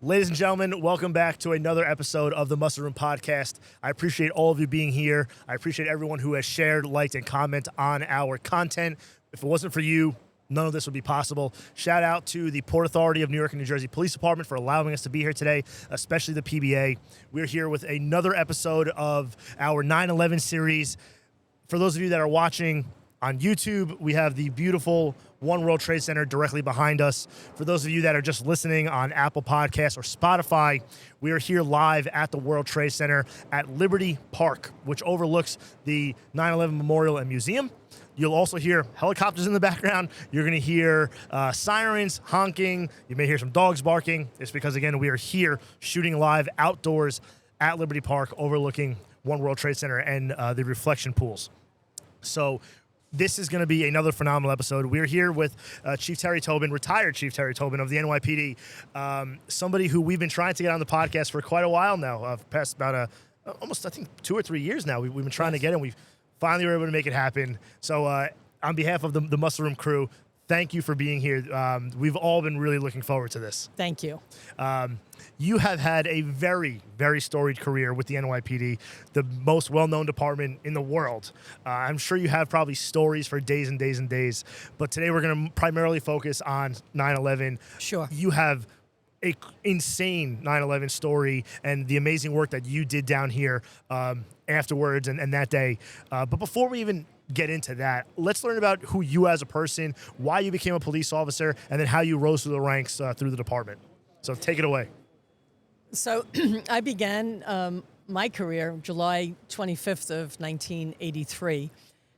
Ladies and gentlemen, welcome back to another episode of the Muscle Room Podcast. I appreciate all of you being here. I appreciate everyone who has shared, liked, and commented on our content. If it wasn't for you, none of this would be possible. Shout out to the Port Authority of New York and New Jersey Police Department for allowing us to be here today, especially the PBA. We're here with another episode of our 9/11 series. For those of you that are watching on YouTube, we have the beautiful One World Trade Center directly behind us. For those of you that are just listening on Apple Podcasts or Spotify, we are here live at the World Trade Center at Liberty Park, which overlooks the 9/11 Memorial and Museum. You'll also hear helicopters in the background. You're going to hear sirens, honking. You may hear some dogs barking. It's because, again, we are here shooting live outdoors at Liberty Park overlooking One World Trade Center and the reflection pools. So this is going to be another phenomenal episode. We're here with Chief Terri Tobin, retired Chief Terri Tobin of the NYPD, somebody who we've been trying to get on the podcast for quite a while now, past about almost, I think, 2 or 3 years now. We've been trying to get him. We finally were able to make it happen. So on behalf of the Muscle Room crew, thank you for being here. We've all been really looking forward to this. Thank you. You have had a very, very storied career with the NYPD, the most well-known department in the world. I'm sure you have probably stories for days and days and days, but today we're going to primarily focus on 9/11. Sure. You have an insane 9/11 story and the amazing work that you did down here afterwards and that day. But before we even get into that, let's learn about who you as a person, why you became a police officer, and then how you rose through the ranks through the department. So take it away. So I began my career July 25th of 1983,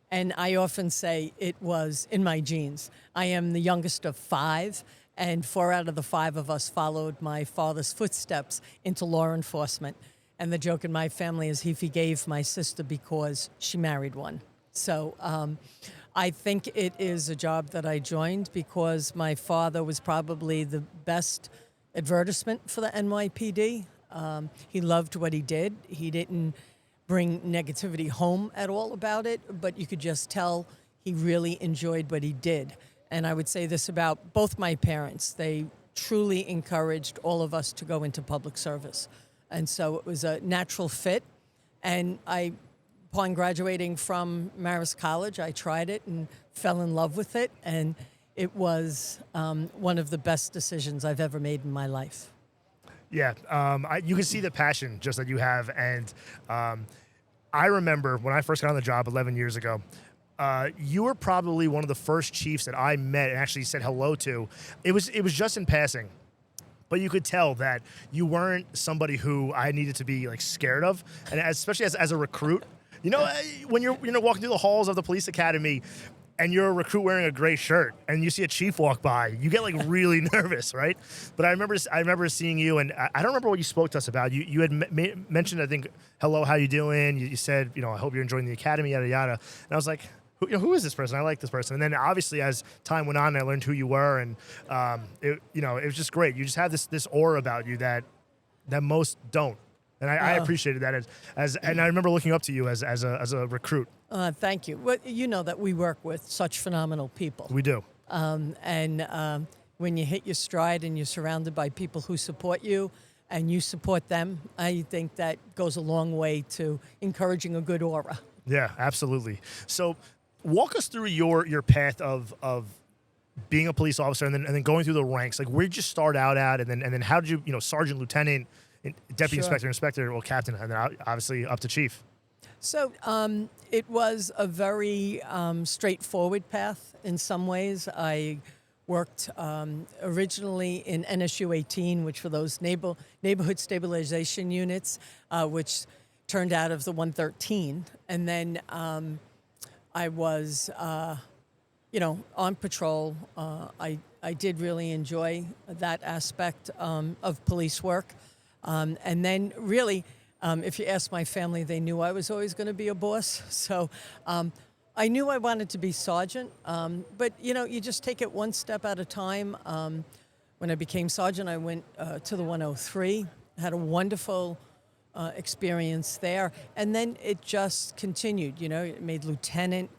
and I often say it was in my genes. I am the youngest of 5, and 4 out of the 5 of us followed my father's footsteps into law enforcement. And the joke in my family is he forgave my sister because she married one. So I think it is a job that I joined because my father was probably the best advertisement for the NYPD. He loved what he did. He didn't bring negativity home at all about it, but you could just tell he really enjoyed what he did. And I would say this about both my parents. They truly encouraged all of us to go into public service. And so it was a natural fit. And upon graduating from Marist College, I tried it and fell in love with it. And it was one of the best decisions I've ever made in my life. Yeah, you can see the passion just that you have. And I remember when I first got on the job 11 years ago, you were probably one of the first chiefs that I met and actually said hello to. It was just in passing. But you could tell that you weren't somebody who I needed to be like scared of, and especially as a recruit. You know, when you're walking through the halls of the police academy, and you're a recruit wearing a gray shirt, and you see a chief walk by, you get like really nervous, right? But I remember seeing you, and I don't remember what you spoke to us about. You had mentioned, I think, hello, how you doing? You said, I hope you're enjoying the academy, yada yada. And I was like, who is this person? I like this person. And then obviously as time went on, I learned who you were, and it was just great. You just have this aura about you that most don't, and I appreciated that and I remember looking up to you as a recruit. Thank you. Well, you know that we work with such phenomenal people. We do. And when you hit your stride and you're surrounded by people who support you and you support them, I think that goes a long way to encouraging a good aura. Yeah, absolutely. So walk us through your path of being a police officer and then going through the ranks. Like, where did you start out at, and then how did you, sergeant, lieutenant, deputy inspector, well, captain, and then obviously up to chief? So it was a very straightforward path in some ways. I worked originally in NSU 18, which were those neighborhood stabilization units, which turned out of the 113. And then I was, on patrol. I did really enjoy that aspect of police work. And then really, if you ask my family, they knew I was always going to be a boss. So I knew I wanted to be sergeant. But, you just take it one step at a time. When I became sergeant, I went to the 103, had a wonderful experience there. And then it just continued, it made lieutenant,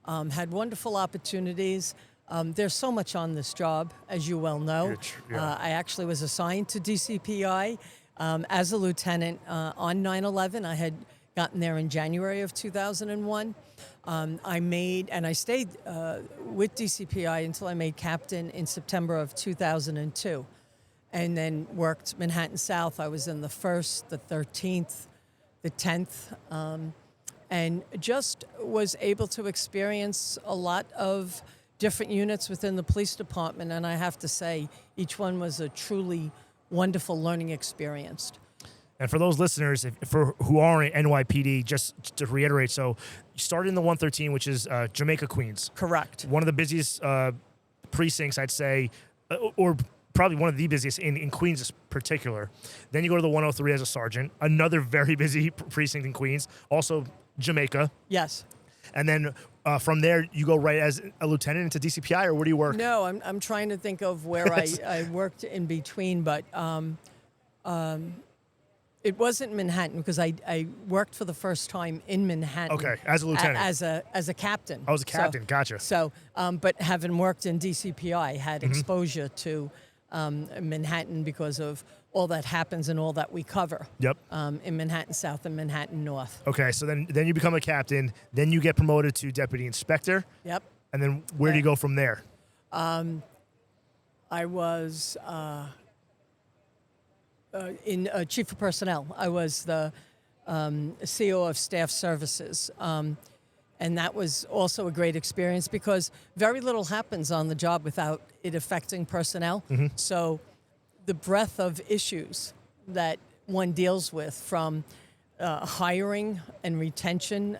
had wonderful opportunities. There's so much on this job, as you well know. Yeah. I actually was assigned to DCPI as a lieutenant on 9/11. I had gotten there in January of 2001. I stayed with DCPI until I made captain in September of 2002, and then worked Manhattan South. I was in the 1st, the 13th, the 10th, and just was able to experience a lot of different units within the police department. And I have to say, each one was a truly wonderful learning experience. And for those listeners, who are in NYPD, just to reiterate, so you started in the 113, which is Jamaica, Queens. Correct. One of the busiest precincts, I'd say, or probably one of the busiest in Queens in particular. Then you go to the 103 as a sergeant, another very busy precinct in Queens, also Jamaica. Yes. And then from there, you go right as a lieutenant into DCPI, or where do you work? No, I'm trying to think of where I worked in between, but it wasn't Manhattan, because I worked for the first time in Manhattan. Okay, as a lieutenant. As a captain. I was a captain, gotcha. So, but having worked in DCPI, had exposure to Manhattan because of all that happens and all that we cover. Yep. In Manhattan South and Manhattan North. Okay, so then you become a captain, then you get promoted to deputy inspector. Yep. And then where do you go from there? I was in chief of personnel. I was the CEO of staff services. And that was also a great experience, because very little happens on the job without it affecting personnel. So the breadth of issues that one deals with, from hiring and retention,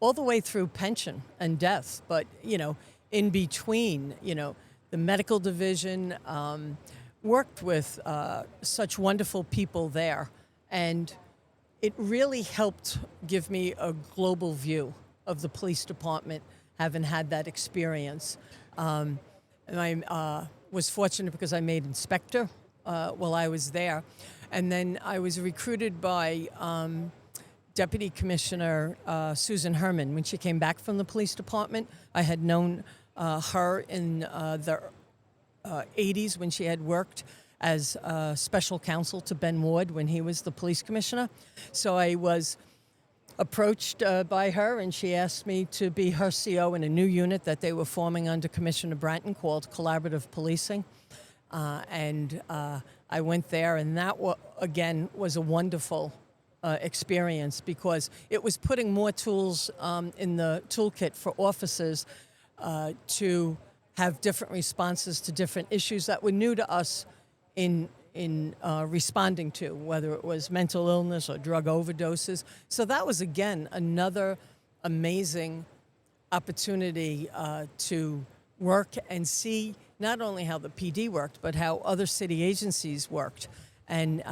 all the way through pension and death. But, in between, the medical division, worked with such wonderful people there. And it really helped give me a global view of the police department, having had that experience. And I was fortunate because I made inspector while I was there. And then I was recruited by Deputy Commissioner Susan Herman when she came back from the police department. I had known her in the 80s when she had worked as special counsel to Ben Ward when he was the police commissioner. So I was approached by her, and she asked me to be her CO in a new unit that they were forming under Commissioner Branton called Collaborative Policing. And I went there, and that, again, was a wonderful experience, because it was putting more tools in the toolkit for officers to have different responses to different issues that were new to us in responding to, whether it was mental illness or drug overdoses. So that was, again, another amazing opportunity to work and see not only how the PD worked, but how other city agencies worked. And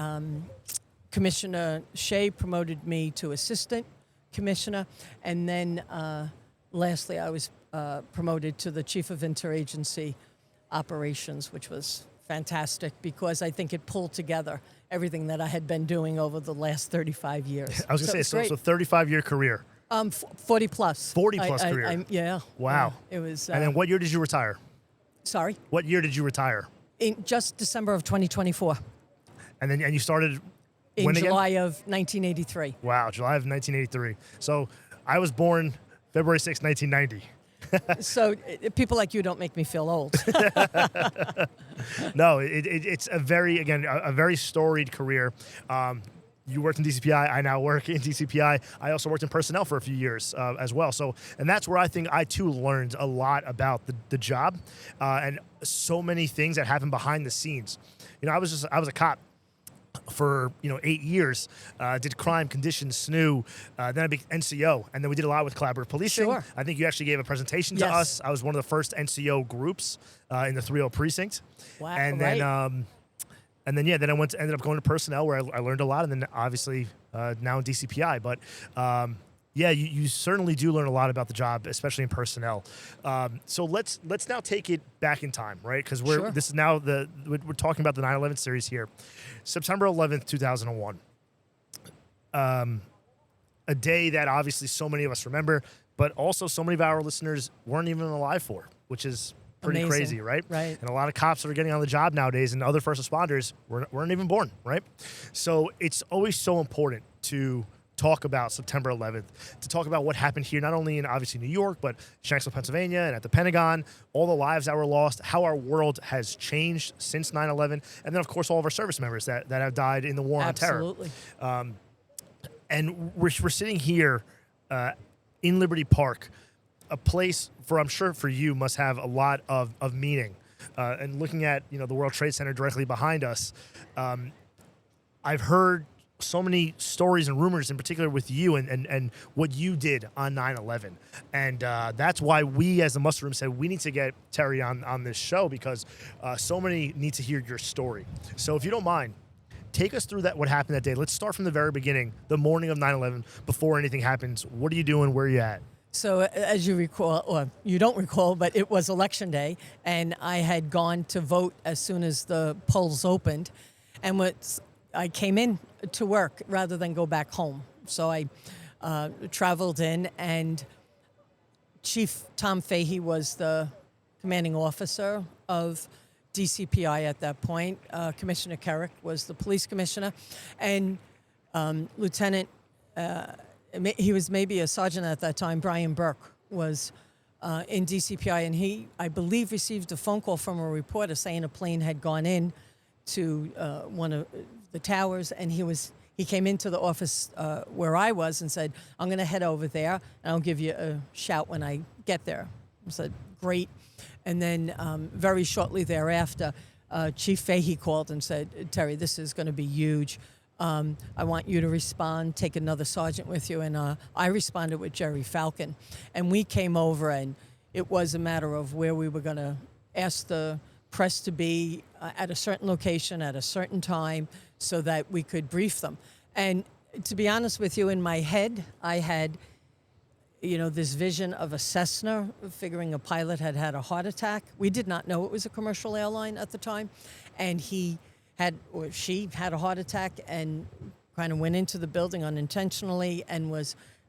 Commissioner Shea promoted me to assistant commissioner. And then lastly, I was promoted to the chief of interagency operations, which was fantastic, because I think it pulled together everything that I had been doing over the last 35 years. I was going to say, so 35-year career. 40 plus. 40 plus career. Yeah. Wow. It was. And then what year did you retire? Sorry? What year did you retire? In just December of 2024. And then you started in when July again? of 1983. Wow, July of 1983. So I was born February 6, 1990. So people like you don't make me feel old. No, it's a very storied career. You worked in DCPI. I now work in DCPI. I also worked in personnel for a few years as well. So, and that's where I think I too learned a lot about the job and so many things that happen behind the scenes. I was a cop for 8 years, did crime, conditions, SNU, then I became NCO, and then we did a lot with collaborative policing. Sure. I think you actually gave a presentation to us. I was one of the first NCO groups in the 3-0 precinct. Wow, and then, then I ended up going to personnel, where I learned a lot, and then obviously now in DCPI. But you certainly do learn a lot about the job, especially in personnel. So let's now take it back in time, right? Because this is now we're talking about the 9/11 series here. September 11th, 2001. A day that obviously so many of us remember, but also so many of our listeners weren't even alive for. which is pretty Amazing. crazy, right? Right. And a lot of cops that are getting on the job nowadays and other first responders weren't even born, right? So it's always so important to talk about September 11th, to talk about what happened here, not only in obviously New York, but Shanksville, Pennsylvania, and at the Pentagon, all the lives that were lost, how our world has changed since 9/11, and then, of course, all of our service members that have died in the war on terror. Absolutely. And we're sitting here in Liberty Park, a place I'm sure for you must have a lot of meaning. And looking at, the World Trade Center directly behind us, I've heard so many stories and rumors, in particular with you and what you did on 9/11. And that's why we as the Muster Room said we need to get Terri on this show, because so many need to hear your story. So if you don't mind, take us through what happened that day. Let's start from the very beginning, the morning of 9/11, before anything happens. What are you doing? Where are you at? So as you recall, or you don't recall, but it was Election Day, and I had gone to vote as soon as the polls opened. And I came in to work rather than go back home. So I traveled in, and Chief Tom Fahey was the commanding officer of DCPI at that point. Commissioner Kerrick was the police commissioner, and Lieutenant, he was maybe a sergeant at that time, Brian Burke, was in DCPI, and he, I believe, received a phone call from a reporter saying a plane had gone in to one of the towers, and he came into the office where I was and said, "I'm going to head over there, and I'll give you a shout when I get there." I said, "Great." And then very shortly thereafter, Chief Fahey called and said, "Terri, this is going to be huge. I want you to respond, take another sergeant with you." And I responded with Jerry Falcon. And we came over, and it was a matter of where we were going to ask the press to be at a certain location at a certain time so that we could brief them. And to be honest with you, in my head, I had, this vision of a Cessna, figuring a pilot had had a heart attack. We did not know it was a commercial airline at the time. And she had a heart attack and kind of went into the building unintentionally, and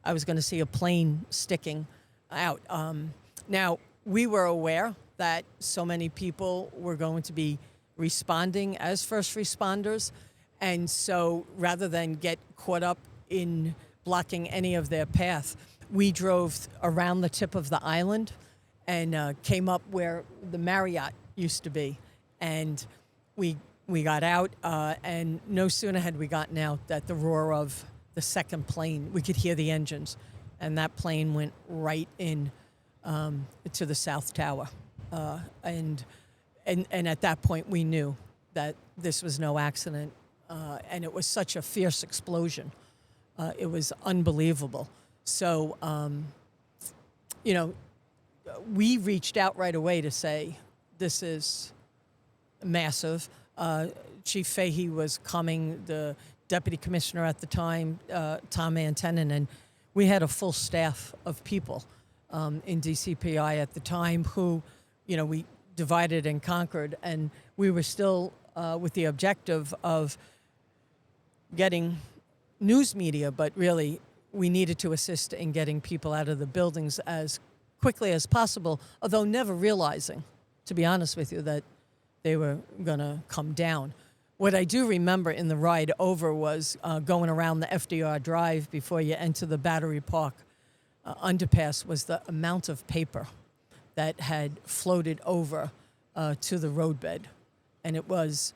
I was going to see a plane sticking out. Now, we were aware that so many people were going to be responding as first responders. And so rather than get caught up in blocking any of their path, we drove around the tip of the island and came up where the Marriott used to be. And we got out, and no sooner had we gotten out that the roar of the second plane, we could hear the engines, and that plane went right in to the South Tower. And at that point, we knew that this was no accident, and it was such a fierce explosion. It was unbelievable. So, we reached out right away to say, this is massive. Chief Fahey was coming, the deputy commissioner at the time, Tom Antenin, and we had a full staff of people in DCPI at the time who, we divided and conquered, and we were still with the objective of getting news media, but really we needed to assist in getting people out of the buildings as quickly as possible, although never realizing, to be honest with you, that they were going to come down. What I do remember in the ride over was going around the FDR Drive before you enter the Battery Park underpass, was the amount of paper that had floated over to the roadbed. And it was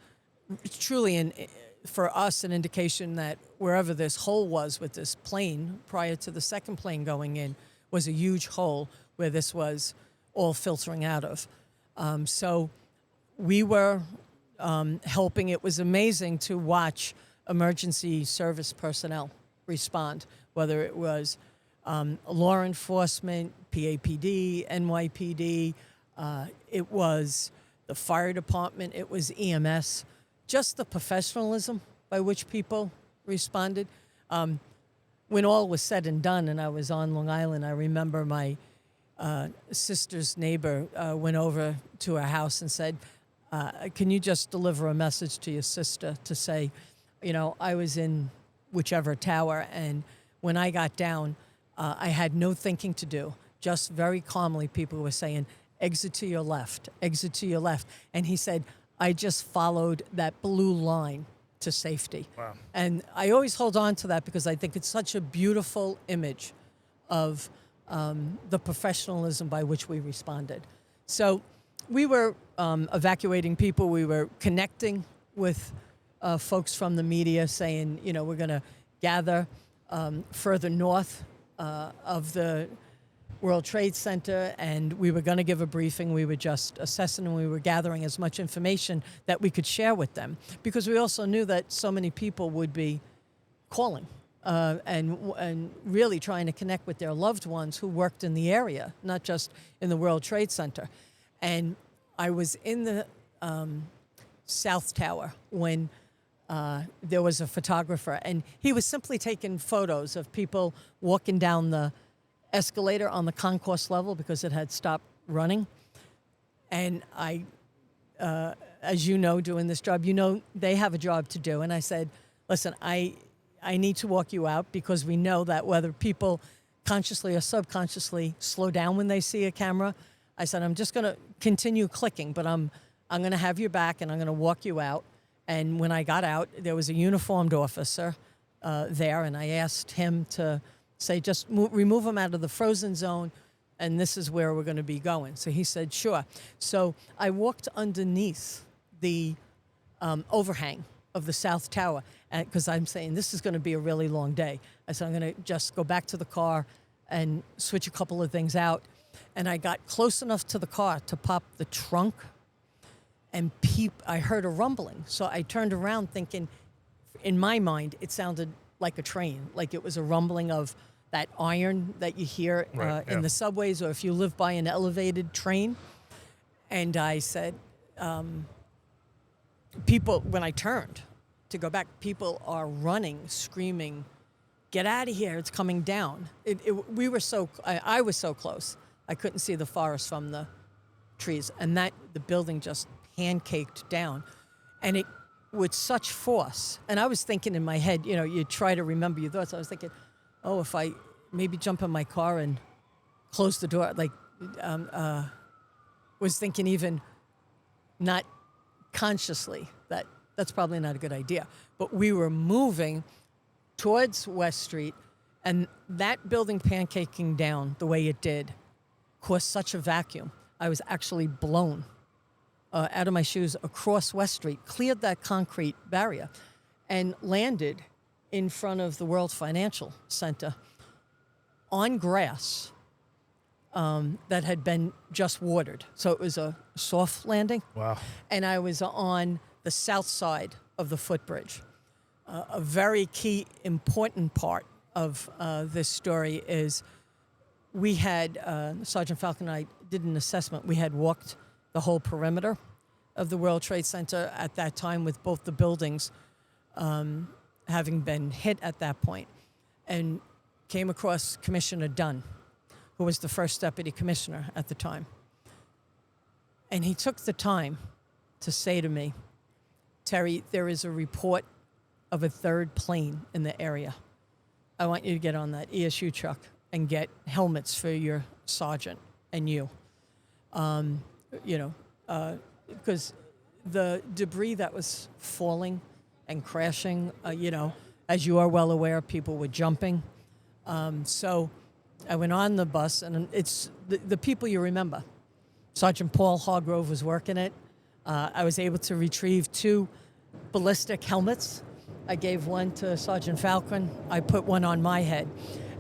truly, for us, an indication that wherever this hole was with this plane, prior to the second plane going in, was a huge hole where this was all filtering out of. So we were helping. It was amazing to watch emergency service personnel respond, whether it was law enforcement, PAPD, NYPD, it was the fire department, it was EMS, just the professionalism by which people responded. When all was said and done, and I was on Long Island, I remember my sister's neighbor went over to her house and said, can you just deliver a message to your sister to say, I was in whichever tower, and when I got down, I had no thinking to do. Just very calmly, people were saying, exit to your left, exit to your left. And he said, I just followed that blue line to safety. Wow. And I always hold on to that because I think it's such a beautiful image of the professionalism by which we responded. So we were evacuating people. We were connecting with folks from the media saying, you know, we're going to gather further north of the World Trade Center, and we were going to give a briefing. We were just assessing, and we were gathering as much information that we could share with them, because we also knew that so many people would be calling and really trying to connect with their loved ones who worked in the area, not just in the World Trade Center. And I was in the South Tower when there was a photographer, and he was simply taking photos of people walking down the escalator on the concourse level because it had stopped running. And I, as you know, doing this job, you know they have a job to do. And I said, listen, I need to walk you out because we know that whether people consciously or subconsciously slow down when they see a camera. I said, I'm just going to continue clicking, but I'm going to have your back and I'm going to walk you out. And when I got out, there was a uniformed officer there, and I asked him to say, just remove him out of the frozen zone, and this is where we're going to be going. So he said, sure. So I walked underneath the overhang of the South Tower, because I'm saying this is going to be a really long day. I said, I'm going to just go back to the car and switch a couple of things out. And I got close enough to the car to pop the trunk, and I heard a rumbling. So I turned around thinking, in my mind, it sounded like a train, like it was a rumbling of that iron that you hear in the subways, or if you live by an elevated train. And I said, people, when I turned to go back, people are running, screaming, get out of here, it's coming down. I was so close. I couldn't see the forest from the trees. And the building just pancaked down. And it with such force. And I was thinking in my head, you know, you try to remember your thoughts. I was thinking, oh, if I maybe jump in my car and close the door, like, was thinking even not consciously that that's probably not a good idea. But we were moving towards West Street, and that building pancaking down the way it did caused such a vacuum. I was actually blown out of my shoes across West Street, cleared that concrete barrier, and landed in front of the World Financial Center on grass that had been just watered. So it was a soft landing. Wow. And I was on the south side of the footbridge. A very key, important part of this story is we had, Sergeant Falcon and I did an assessment. We had walked the whole perimeter of the World Trade Center at that time, with both the buildings having been hit at that point, and came across Commissioner Dunn, who was the first deputy commissioner at the time. And he took the time to say to me, Terry, there is a report of a third plane in the area. I want you to get on that ESU truck and get helmets for your sergeant and you. Because the debris that was falling and crashing, as you are well aware, people were jumping. So I went on the bus, and it's the people you remember. Sergeant Paul Hargrove was working it. I was able to retrieve 2 ballistic helmets. I gave one to Sergeant Falcon. I put one on my head.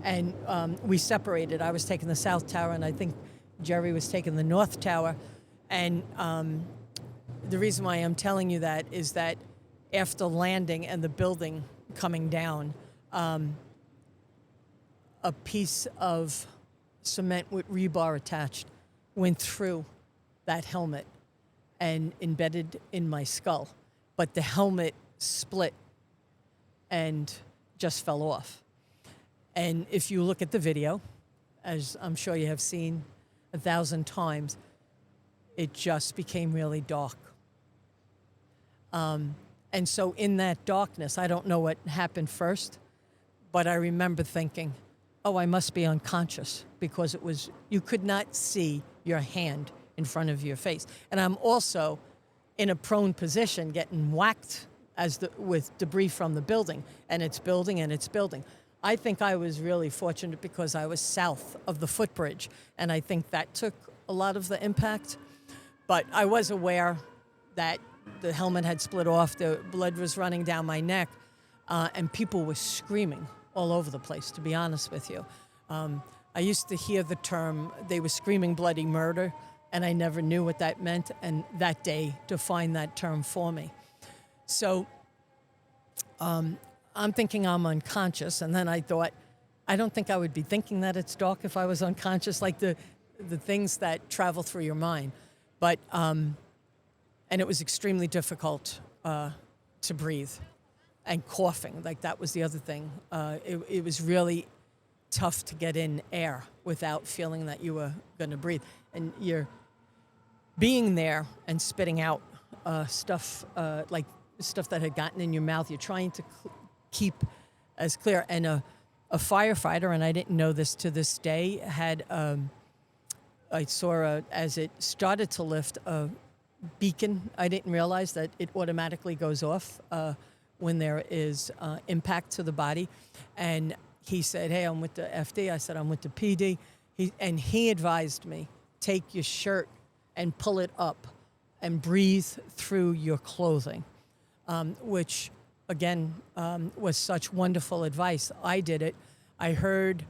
And we separated. I was taking the South Tower, and I think Jerry was taking the North Tower. And the reason why I'm telling you that is that after landing and the building coming down, a piece of cement with rebar attached went through that helmet and embedded in my skull. But the helmet split and just fell off. And if you look at the video, as I'm sure you have seen 1,000 times, it just became really dark. And so in that darkness, I don't know what happened first, but I remember thinking, oh, I must be unconscious, because you could not see your hand in front of your face. And I'm also in a prone position getting whacked with debris from the building, and it's building and it's building. I think I was really fortunate because I was south of the footbridge, and I think that took a lot of the impact. But I was aware that the helmet had split off, the blood was running down my neck, and people were screaming all over the place, to be honest with you. I used to hear the term, they were screaming bloody murder, and I never knew what that meant, and that day defined that term for me. So I'm thinking I'm unconscious, and then I thought, I don't think I would be thinking that it's dark if I was unconscious, like the things that travel through your mind. But, and it was extremely difficult to breathe, and coughing, like that was the other thing. It was really tough to get in air without feeling that you were going to breathe. And you're being there and spitting out stuff, like stuff that had gotten in your mouth. You're trying to keep as clear. And a firefighter, and I didn't know this to this day, had, I saw as it started to lift, a beacon. I didn't realize that it automatically goes off when there is impact to the body. And he said, hey, I'm with the FD. I said, I'm with the PD. He advised me, take your shirt and pull it up and breathe through your clothing, which, again, was such wonderful advice. I did it. I heard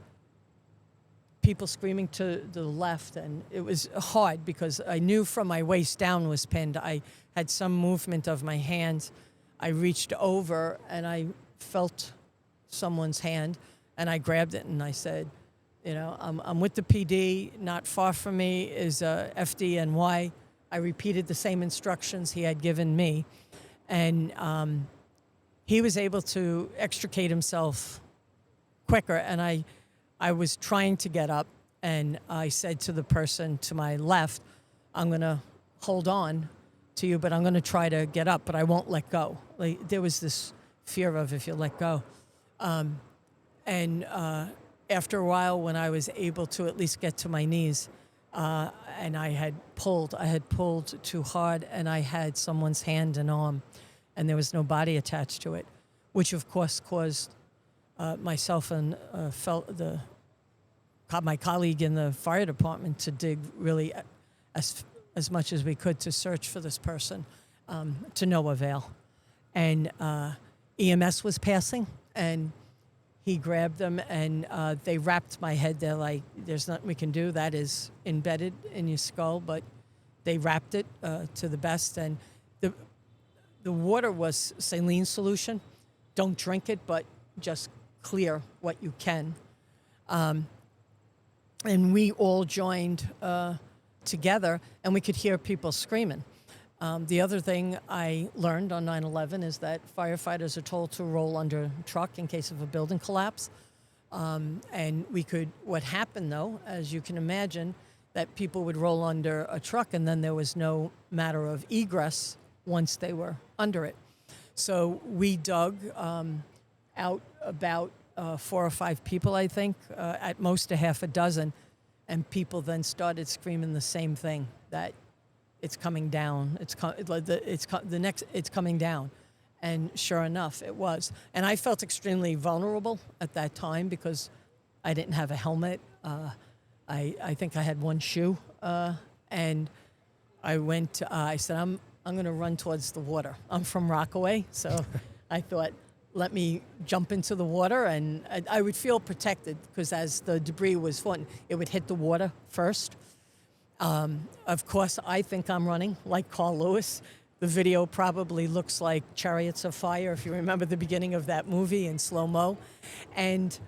people screaming to the left, and it was hard because I knew from my waist down was pinned. I had some movement of my hands. I reached over, and I felt someone's hand, and I grabbed it, and I said, you know, I'm with the PD. Not far from me is FDNY. I repeated the same instructions he had given me, and he was able to extricate himself quicker, and I was trying to get up, and I said to the person to my left, I'm going to hold on to you, but I'm going to try to get up, but I won't let go. Like, there was this fear of if you let go. After a while, when I was able to at least get to my knees, and I had pulled too hard, and I had someone's hand and arm, and there was no body attached to it, which of course caused myself and my colleague in the fire department to dig really as much as we could to search for this person, to no avail. And EMS was passing, and he grabbed them, and they wrapped my head. They're like, there's nothing we can do. That is embedded in your skull, but they wrapped it to the best. And the water was saline solution. Don't drink it, but just clear what you can. And we all joined together, and we could hear people screaming. The other thing I learned on 9/11 is that firefighters are told to roll under a truck in case of a building collapse. And what happened though, as you can imagine, that people would roll under a truck, and then there was no matter of egress once they were under it. So we dug out about 4 or 5 people, I think, at most a half a dozen, and people then started screaming the same thing, that it's coming down. It's coming down, and sure enough, it was. And I felt extremely vulnerable at that time because I didn't have a helmet. I think I had one shoe, and I went. I said, I'm going to run towards the water. I'm from Rockaway, so I thought, let me jump into the water, and I would feel protected because as the debris was falling, it would hit the water first. Of course, I think I'm running like Carl Lewis. The video probably looks like Chariots of Fire, if you remember the beginning of that movie in slow-mo. And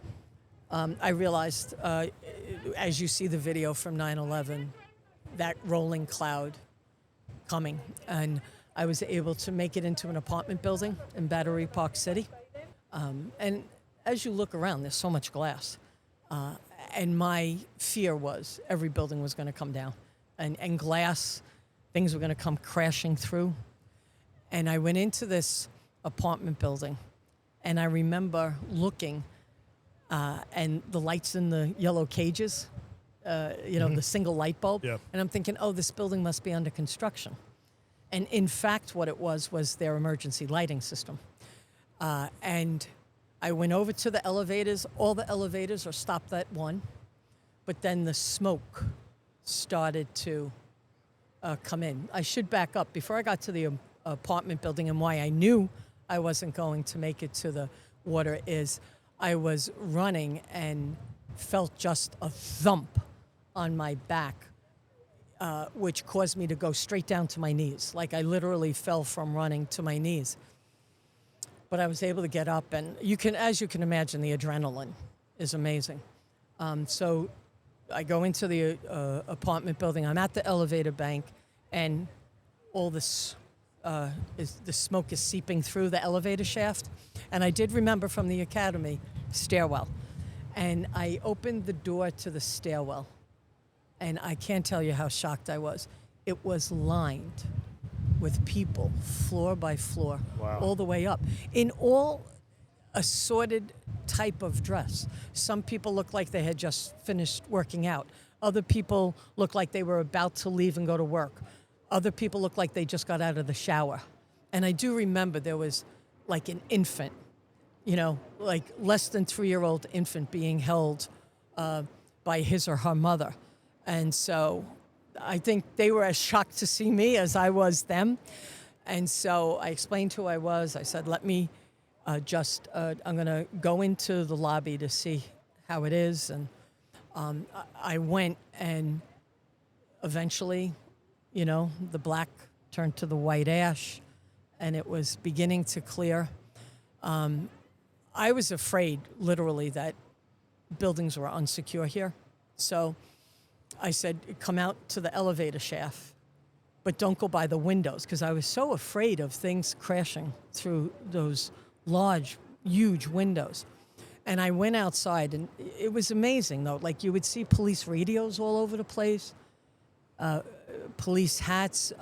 I realized, as you see the video from 9/11, that rolling cloud coming. And I was able to make it into an apartment building in Battery Park City. And as you look around, there's so much glass. And my fear was every building was going to come down. And glass, things were going to come crashing through. And I went into this apartment building, and I remember looking, and the lights in the yellow cages, the single light bulb. Yeah. And I'm thinking, oh, this building must be under construction. And in fact, what it was their emergency lighting system. And I went over to the elevators. All the elevators are stopped at one. But then the smoke started to come in. I should back up. Before I got to the apartment building, and why I knew I wasn't going to make it to the water is I was running and felt just a thump on my back, which caused me to go straight down to my knees. Like I literally fell from running to my knees. But I was able to get up, and as you can imagine, the adrenaline is amazing. So I go into the apartment building. I'm at the elevator bank, and all this the smoke is seeping through the elevator shaft. And I did remember from the academy, stairwell. And I opened the door to the stairwell, and I can't tell you how shocked I was. It was lined with people, floor by floor, Wow. all the way up, in all assorted type of dress. Some people looked like they had just finished working out. Other people looked like they were about to leave and go to work. Other people looked like they just got out of the shower. And I do remember there was like an infant, like less than 3-year-old infant being held by his or her mother. And so I think they were as shocked to see me as I was them. And so I explained who I was. I said, let me I'm going to go into the lobby to see how it is. And I went, and eventually, the black turned to the white ash, and it was beginning to clear. I was afraid, literally, that buildings were unsecure here. So I said, come out to the elevator shaft, but don't go by the windows, because I was so afraid of things crashing through those large, huge windows. And I went outside, and it was amazing, though. Like, you would see police radios all over the place, police hats,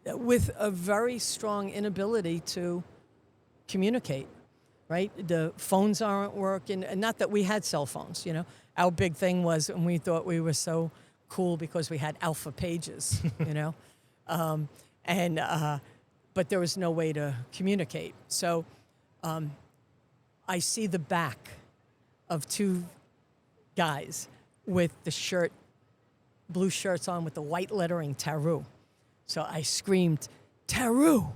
with a very strong inability to communicate, right? The phones aren't working, and not that we had cell phones, Our big thing was, and we thought we were so cool because we had alpha pages, but there was no way to communicate. So I see the back of 2 guys with the blue shirts on with the white lettering, Taru. So I screamed, Taru!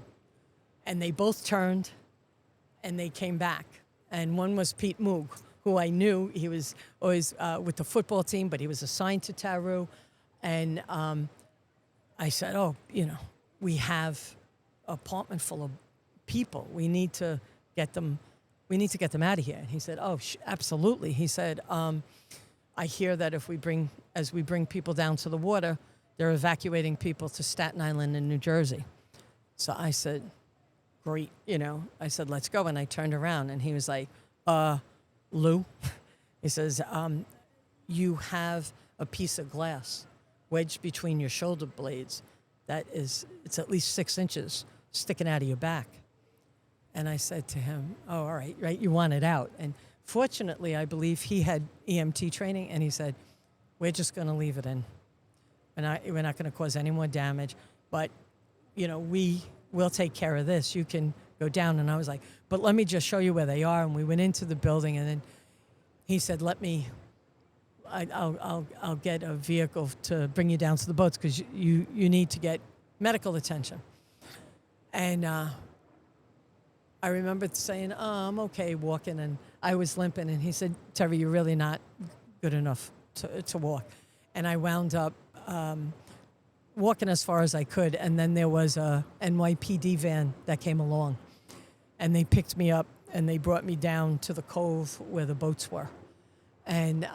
And they both turned, and they came back. And one was Pete Moog, who I knew. He was always with the football team, but he was assigned to Taru. And I said, we have an apartment full of people. We need to get them out of here. And he said, absolutely. He said, I hear that as we bring people down to the water, they're evacuating people to Staten Island and New Jersey. So I said, great. I said, let's go. And I turned around, and he was like, Lou, he says, you have a piece of glass wedged between your shoulder blades it's at least 6 inches sticking out of your back. And I said to him, all right, you want it out. And fortunately, I believe he had EMT training, and he said, we're just going to leave it in. And we're not going to cause any more damage, but, we'll take care of this. You can go down. And I was like, but let me just show you where they are. And we went into the building, and then he said, I'll get a vehicle to bring you down to the boats, because you need to get medical attention. And I remember saying, I'm okay walking, and I was limping. And he said, Terri, you're really not good enough to walk. And I wound up walking as far as I could. And then there was a NYPD van that came along, and they picked me up, and they brought me down to the cove where the boats were. And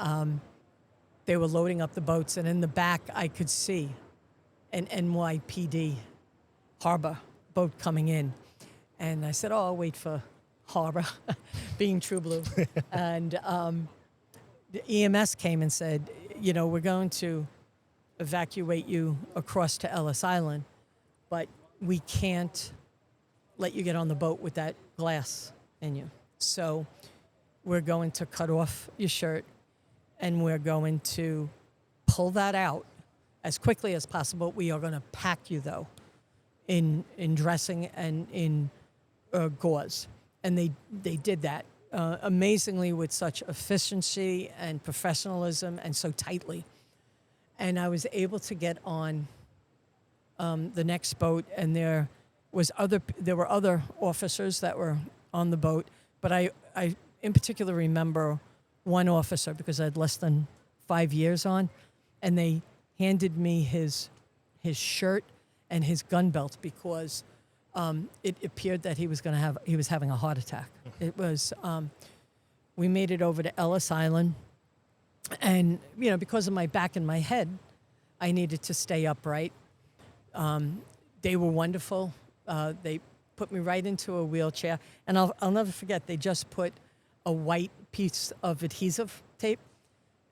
they were loading up the boats, and in the back I could see an NYPD harbor boat coming in. And I said, I'll wait for harbor, being true blue. And the EMS came and said, we're going to evacuate you across to Ellis Island, but we can't let you get on the boat with that glass in you. So we're going to cut off your shirt and we're going to pull that out as quickly as possible. We are going to pack you, though, in dressing and in gauze. And they did that amazingly with such efficiency and professionalism and so tightly. And I was able to get on the next boat, and there were other officers that were on the boat, but I in particular remember one officer because I had less than 5 years on, and they handed me his shirt and his gun belt because it appeared that he was having a heart attack. It was we made it over to Ellis Island, and because of my back and my head, I needed to stay upright. They were wonderful. They put me right into a wheelchair, and I'll never forget. They just put a white piece of adhesive tape,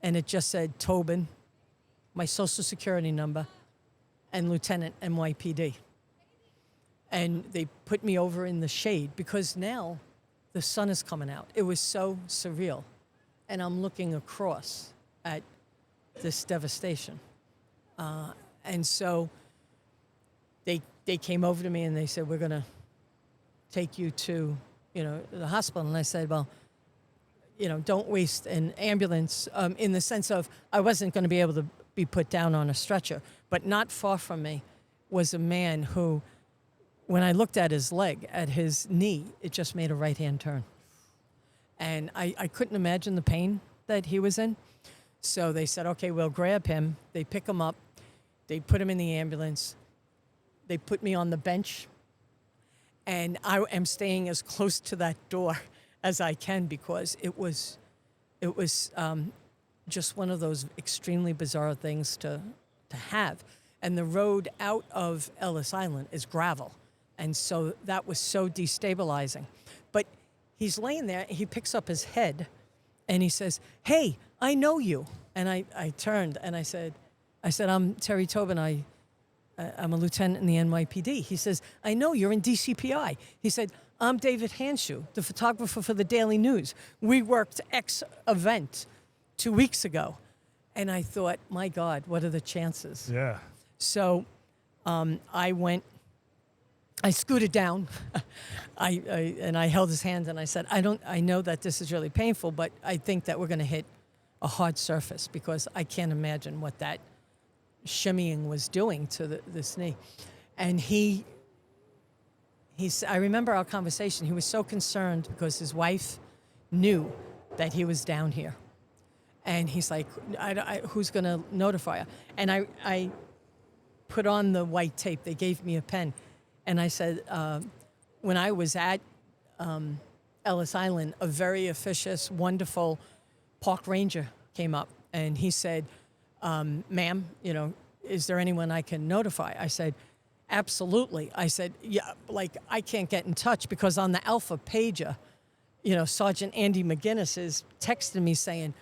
and it just said Tobin, my social security number, and Lieutenant NYPD. And they put me over in the shade because now the sun is coming out. It was so surreal, and I'm looking across at this devastation. And so they came over to me and they said, we're going to take you to, the hospital. And I said, well, don't waste an ambulance in the sense of I wasn't going to be able to be put down on a stretcher. But not far from me was a man who, when I looked at his leg, at his knee, it just made a right-hand turn. And I couldn't imagine the pain that he was in. So they said, okay, we'll grab him. They pick him up. They put him in the ambulance. They put me on the bench. And I am staying as close to that door as I can because it was just one of those extremely bizarre things to have. And the road out of Ellis Island is gravel. And so that was so destabilizing. But he's laying there, he picks up his head, and he says, hey, I know you. And I turned and I said, I'm Terri Tobin. I'm a lieutenant in the NYPD. He says, I know you're in DCPI. He said, I'm David Hanshu, the photographer for the Daily News. We worked X event 2 weeks ago. And I thought, my God, what are the chances? Yeah. So I scooted down. And I held his hand and I said, I know that this is really painful, but I think that we're going to hit a hard surface because I can't imagine what that shimmying was doing to this knee. And I remember our conversation. He was so concerned because his wife knew that he was down here. And he's like, who's going to notify her? And I put on the white tape. They gave me a pen. And I said, when I was at Ellis Island, a very officious, wonderful park ranger came up. And he said, ma'am, is there anyone I can notify? I said, absolutely. I said, yeah, I can't get in touch because on the Alpha pager, Sergeant Andy McGinnis is texting me saying,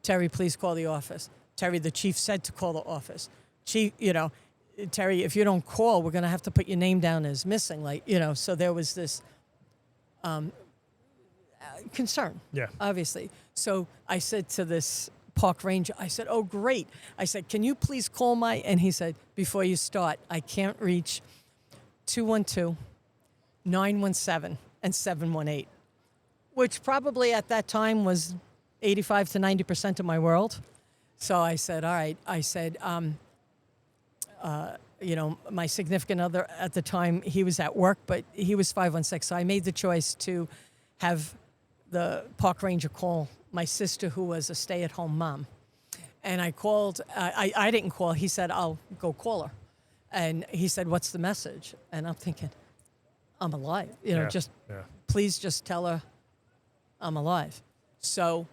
Terri, please call the office. Terri, the chief said to call the office. Chief, Terri, if you don't call, we're going to have to put your name down as missing. So there was this concern, obviously. So I said to this park ranger, I said, oh, great. I said, can you please call and he said, before you start, I can't reach 212, 917, and 718, which probably at that time was 85 to 90% of my world. So I said, all right. I said, my significant other at the time, he was at work, but he was 516. So I made the choice to have the park ranger call my sister, who was a stay-at-home mom. And I called. I didn't call. He said, I'll go call her. And he said, what's the message? And I'm thinking, I'm alive. Please just tell her I'm alive. So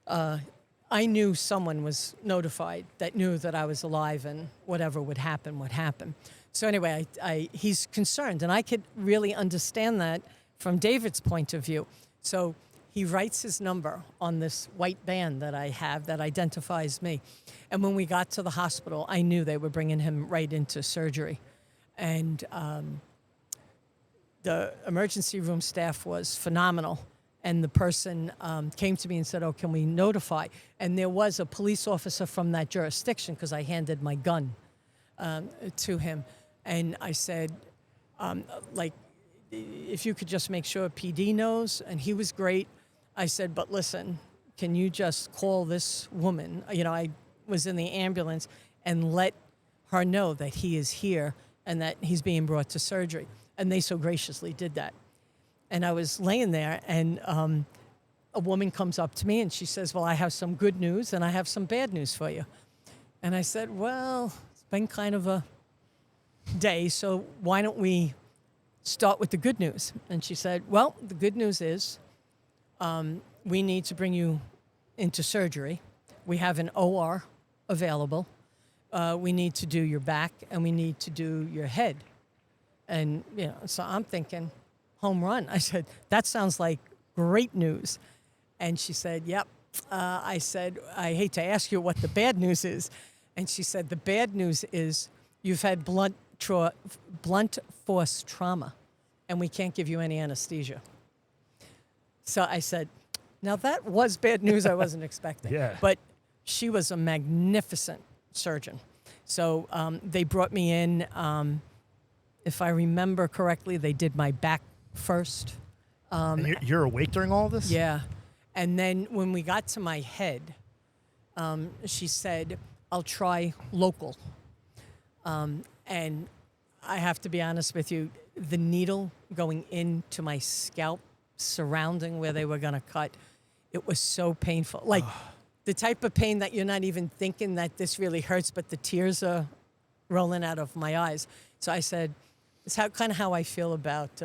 I knew someone was notified that knew that I was alive and whatever would happen would happen. So anyway, he's concerned, and I could really understand that from David's point of view. So he writes his number on this white band that I have that identifies me. And when we got to the hospital, I knew they were bringing him right into surgery. And the emergency room staff was phenomenal. And the person came to me and said, "Oh, can we notify?" And there was a police officer from that jurisdiction because I handed my gun to him. And I said, like, if you could just make sure PD knows. And he was great. I said, but listen, can you just call this woman? You know, I was in the ambulance, and let her know that he is here and that he's being brought to surgery. And they so graciously did that. And I was laying there, and a woman comes up to me, and she says, well, I have some good news, and I have some bad news for you. And I said, well, it's been kind of a day, so why don't we start with the good news? And she said, well, the good news is we need to bring you into surgery. We have an OR available. We need to do your back, and we need to do your head. And, you know, so I'm thinking, home run. I said, that sounds like great news. And she said, yep. I said, I hate to ask you what the bad news is. And she said, the bad news is you've had blunt force trauma, and we can't give you any anesthesia. So I said, now that was bad news I wasn't expecting. Yeah. But she was a magnificent surgeon. So they brought me in. If I remember correctly, they did my back first. And you're awake during all of this? Yeah. And then when we got to my head, she said, I'll try local. And I have to be honest with you, the needle going into my scalp, surrounding where they were going to cut, it was so painful. Like the type of pain that you're not even thinking that this really hurts, but the tears are rolling out of my eyes. So I said, it's kind of how I feel about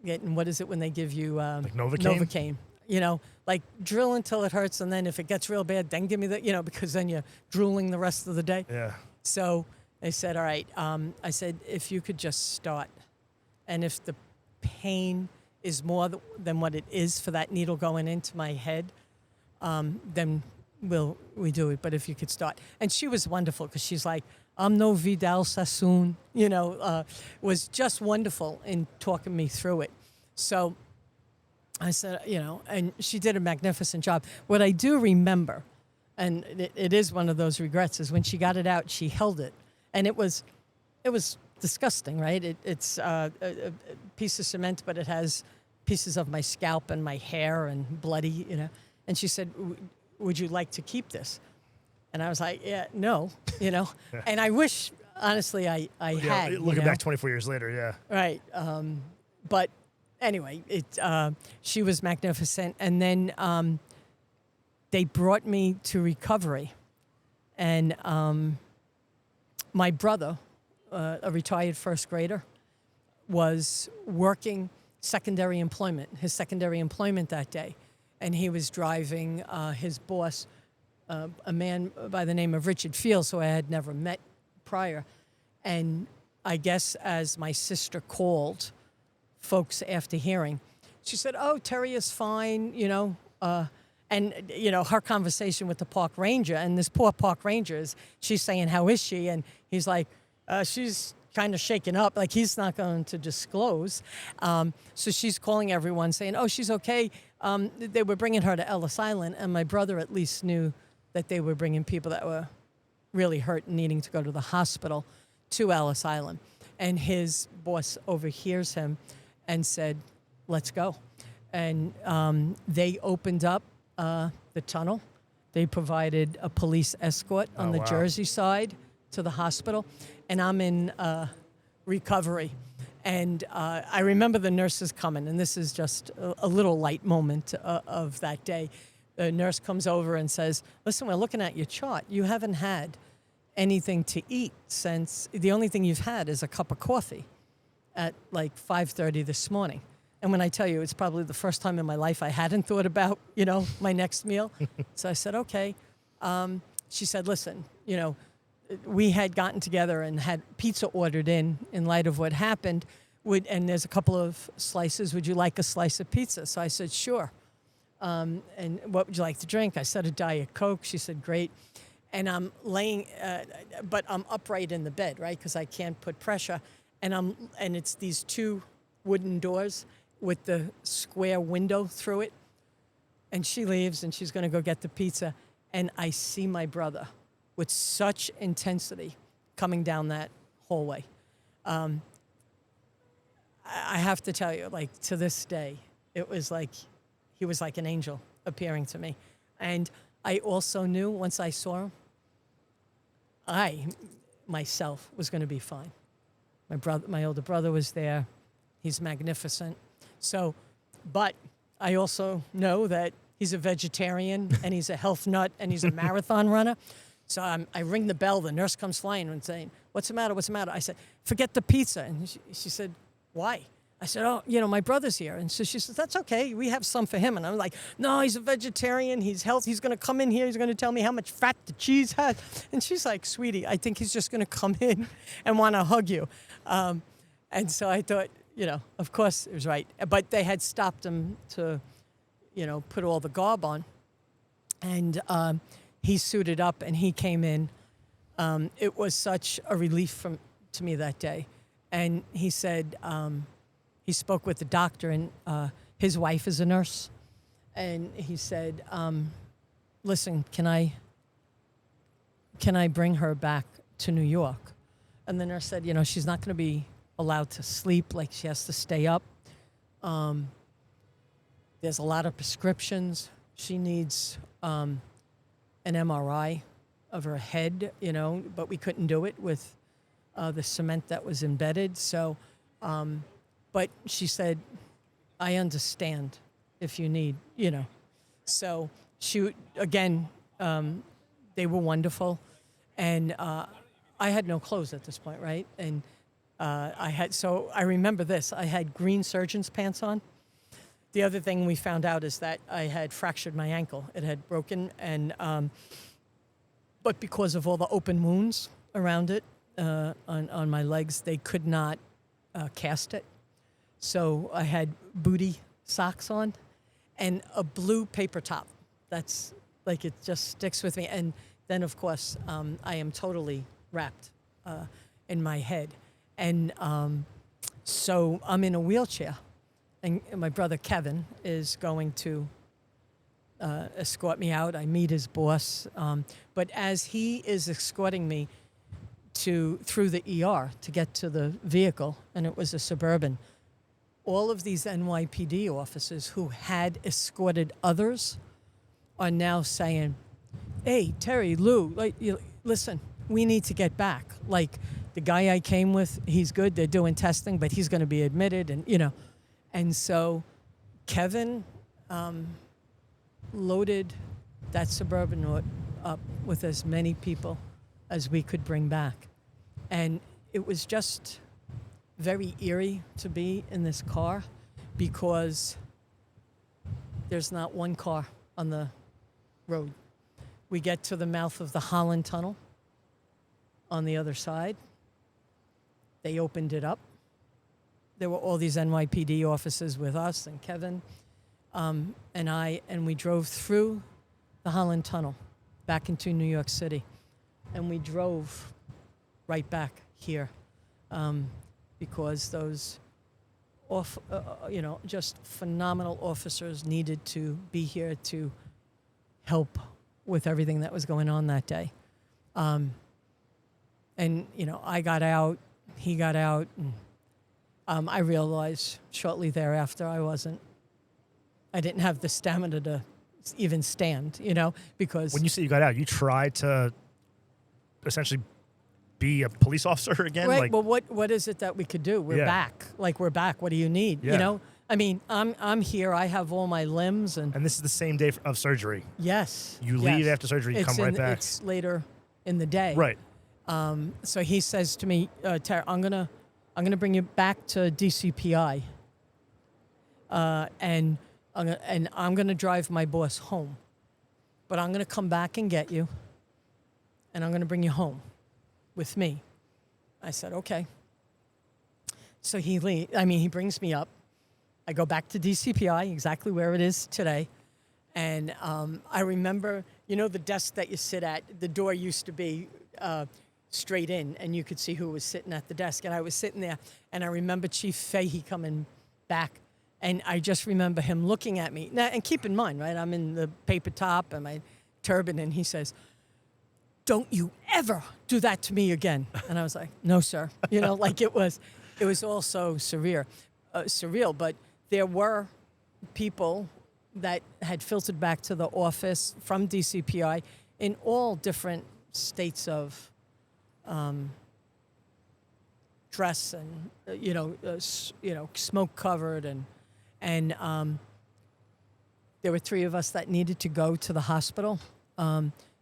getting, what is it when they give you like Novocaine? Novocaine. You know, like drill until it hurts, and then if it gets real bad, then give me the, you know, because then you're drooling the rest of the day. Yeah. So they said, all right. I said, if you could just start, and if the pain is more than what it is for that needle going into my head, then we do it. But if you could start. And she was wonderful because she's like, I'm no Vidal Sassoon, you know, was just wonderful in talking me through it. So I said, you know, and she did a magnificent job. What I do remember, and it is one of those regrets, is when she got it out, she held it. And it was disgusting, right? It's a piece of cement, but it has pieces of my scalp and my hair and bloody, you know. And she said, would you like to keep this? And I was like, yeah, no, you know. And I wish, honestly, I had. Looking back 24 years later, yeah. Right. But anyway, she was magnificent. And then they brought me to recovery. And my brother, a retired first grader, was working secondary employment, his secondary employment that day. And he was driving his boss, a man by the name of Richard Fields, who I had never met prior. And I guess as my sister called folks after hearing, she said, oh, Terri is fine, you know. And, you know, her conversation with the park ranger, and this poor park ranger, she's saying, how is she? And he's like, she's kind of shaken up, like he's not going to disclose. So she's calling everyone saying, oh, she's okay. They were bringing her to Ellis Island, and my brother at least knew that they were bringing people that were really hurt and needing to go to the hospital to Ellis Island. And his boss overhears him and said, let's go. And they opened up the tunnel. They provided a police escort on the Jersey side to the hospital. And I'm in recovery. And I remember the nurses coming, and this is just a little light moment of that day. The nurse comes over and says, listen, we're looking at your chart. You haven't had anything to eat since, the only thing you've had is a cup of coffee at like 5:30 this morning. And when I tell you, it's probably the first time in my life I hadn't thought about, you know, my next meal. So I said, okay. She said, listen, you know, we had gotten together and had pizza ordered in light of what happened. And there's a couple of slices. Would you like a slice of pizza? So I said, sure. And what would you like to drink? I said a Diet Coke. She said, great. And I'm laying, but I'm upright in the bed, right? Because I can't put pressure. And it's these two wooden doors. with the square window through it. And she leaves, and she's going to go get the pizza. And I see my brother with such intensity coming down that hallway. I have to tell you, like, to this day, it was like he was like an angel appearing to me. And I also knew once I saw him, I myself was going to be fine. My older brother was there. He's magnificent. So, but I also know that he's a vegetarian and he's a health nut and he's a marathon runner. So I ring the bell. The nurse comes flying and saying, "What's the matter? What's the matter?" I said, "Forget the pizza." And she said, "Why?" I said, "Oh, my brother's here." And so she said, "That's okay. We have some for him." And I'm like, "No, he's a vegetarian. He's healthy. He's going to come in here. He's going to tell me how much fat the cheese has." And she's like, "Sweetie, I think he's just going to come in and want to hug you." And so I thought, of course it was right. But they had stopped him to, put all the garb on. And he suited up and he came in. It was such a relief to me that day. And he said, he spoke with the doctor, and his wife is a nurse. And he said, "Listen, can I bring her back to New York?" And the nurse said, she's not going to be allowed to sleep, like she has to stay up. There's a lot of prescriptions. She needs an MRI of her head, but we couldn't do it with the cement that was embedded. So, but she said, "I understand if you need, So again, they were wonderful. And I had no clothes at this point, right? And I remember this. I had green surgeon's pants on. The other thing we found out is that I had fractured my ankle. It had broken, and but because of all the open wounds around it on my legs, they could not cast it. So I had booty socks on and a blue paper top. That's like, it just sticks with me. And then, of course, I am totally wrapped in my head. And so I'm in a wheelchair. And my brother Kevin is going to escort me out. I meet his boss. But as he is escorting me through the ER to get to the vehicle, and it was a Suburban, all of these NYPD officers who had escorted others are now saying, "Hey, Terri, Lou, listen, we need to get back. Like, the guy I came with, he's good. They're doing testing, but he's going to be admitted." And, And so Kevin loaded that Suburban up with as many people as we could bring back. And it was just very eerie to be in this car because there's not one car on the road. We get to the mouth of the Holland Tunnel on the other side. They opened it up. There were all these NYPD officers with us and Kevin and I, and we drove through the Holland Tunnel back into New York City. And we drove right back here because those, just phenomenal officers needed to be here to help with everything that was going on that day. And, I got out, he got out, and I realized shortly thereafter I didn't have the stamina to even stand, because... When you say you got out, you tried to essentially be a police officer again? Right, well, what is it that we could do? We're back. Like, we're back. What do you need? Yeah. I mean, I'm here. I have all my limbs. And this is the same day of surgery. Yes. You leave after surgery, you come right back. It's later in the day. Right. So he says to me, "Terri, I'm gonna bring you back to DCPI, and I'm gonna drive my boss home, but I'm gonna come back and get you, and I'm gonna bring you home with me." I said, "Okay." So he brings me up. I go back to DCPI, exactly where it is today, and I remember, the desk that you sit at. The door used to be straight in, and you could see who was sitting at the desk. And I was sitting there, and I remember Chief Fahey coming back And I just remember him looking at me. Now, and keep in mind, right, I'm in the paper top and my turban, and he says, "Don't you ever do that to me again." And I was like, "No, sir." You know, like it was all so surreal. But there were people that had filtered back to the office from DCPI in all different states of dress and smoke covered, and there were 3 of us that needed to go to the hospital.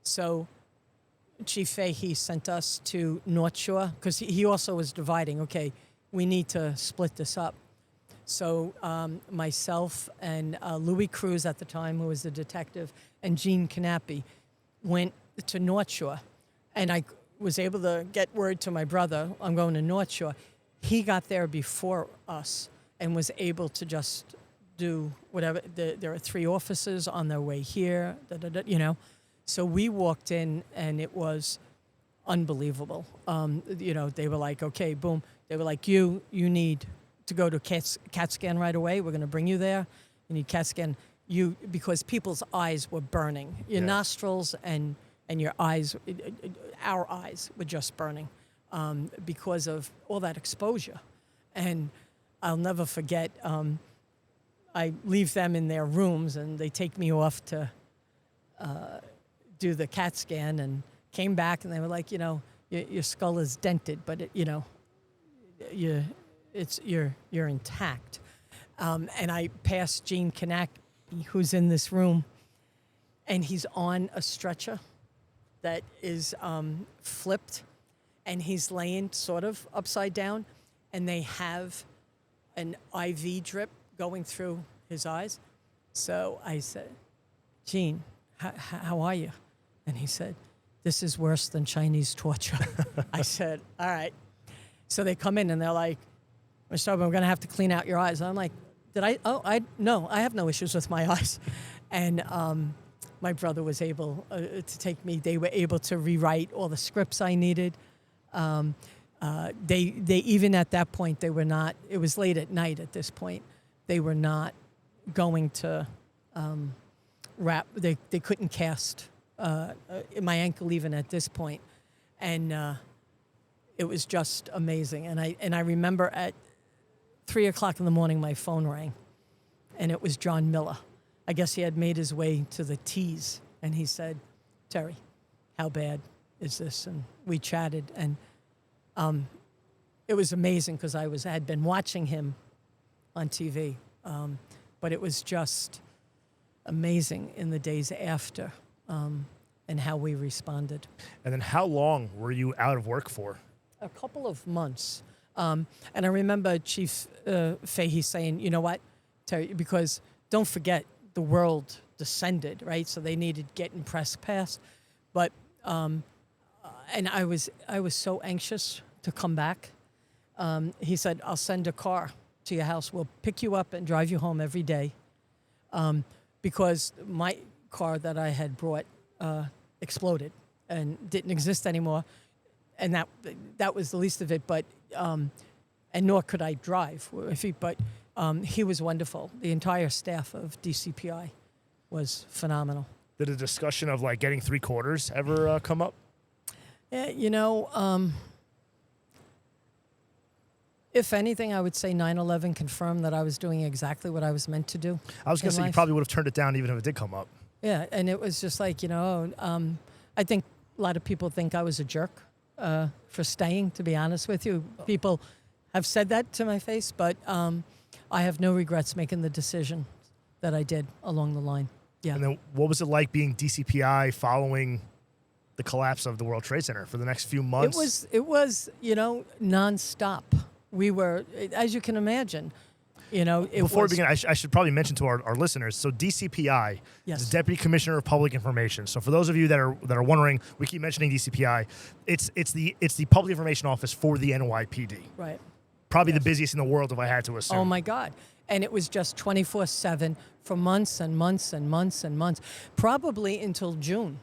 So Chief Fahey sent us to North Shore because he also was dividing. Okay, we need to split this up. So myself and Louis Cruz at the time, who was the detective, and Gene Knappy went to North Shore. And I was able to get word to my brother, I'm going to North Shore. He got there before us and was able to just do whatever. There are 3 officers on their way here, So we walked in, and it was unbelievable. They were like, okay, boom. They were like, you need to go to CAT scan right away. We're going to bring you there. You need CAT scan. Because people's eyes were burning. Your nostrils and your eyes, our eyes were just burning because of all that exposure. And I'll never forget, I leave them in their rooms, and they take me off to do the CAT scan, and came back, and they were like, your skull is dented, but you're intact. And I passed Gene Knappy, who's in this room, and he's on a stretcher that is flipped, and he's laying sort of upside down, and they have an IV drip going through his eyes. So I said, "Gene, how are you?" And he said, "This is worse than Chinese torture." I said, "All right." So they come in, and they're like, "Mr. Tobin, we're going to have to clean out your eyes." And I'm like, no, I have no issues with my eyes. And my brother was able to take me. They were able to rewrite all the scripts I needed. They even at that point, they were not, it was late at night at this point, they were not going to wrap, they couldn't cast my ankle even at this point. And it was just amazing. And I remember at 3 o'clock in the morning, my phone rang, and it was John Miller. I guess he had made his way to the T's, and he said, "Terry, how bad is this?" And we chatted, and it was amazing because I had been watching him on TV, but it was just amazing in the days after and how we responded. And then how long were you out of work for? A couple of months. And I remember Chief Fahey saying, "You know what, Terry, because don't forget, the world descended, right? So they needed getting press passed." But, and I was so anxious to come back. He said, "I'll send a car to your house. We'll pick you up and drive you home every day." Because my car that I had brought exploded and didn't exist anymore. And that was the least of it, but and nor could I drive. But he was wonderful. The entire staff of DCPI was phenomenal. Did a discussion of like getting 3/4 ever come up? Yeah, if anything, I would say 9/11 confirmed that I was doing exactly what I was meant to do. I was going to say you probably would have turned it down even if it did come up. Yeah, and it was just like, I think a lot of people think I was a jerk for staying, to be honest with you. People have said that to my face, but I have no regrets making the decision that I did along the line. Yeah. And then what was it like being DCPI following the collapse of the World Trade Center for the next few months? It was nonstop. We were, as you can imagine, Before we begin, I should probably mention to our listeners. So DCPI is Deputy Commissioner of Public Information. So for those of you that are wondering, we keep mentioning DCPI. It's the Public Information Office for the NYPD. Right. Probably the busiest in the world, if I had to assume. Oh my God! And it was just 24/7 for months and months and months and months, probably until June,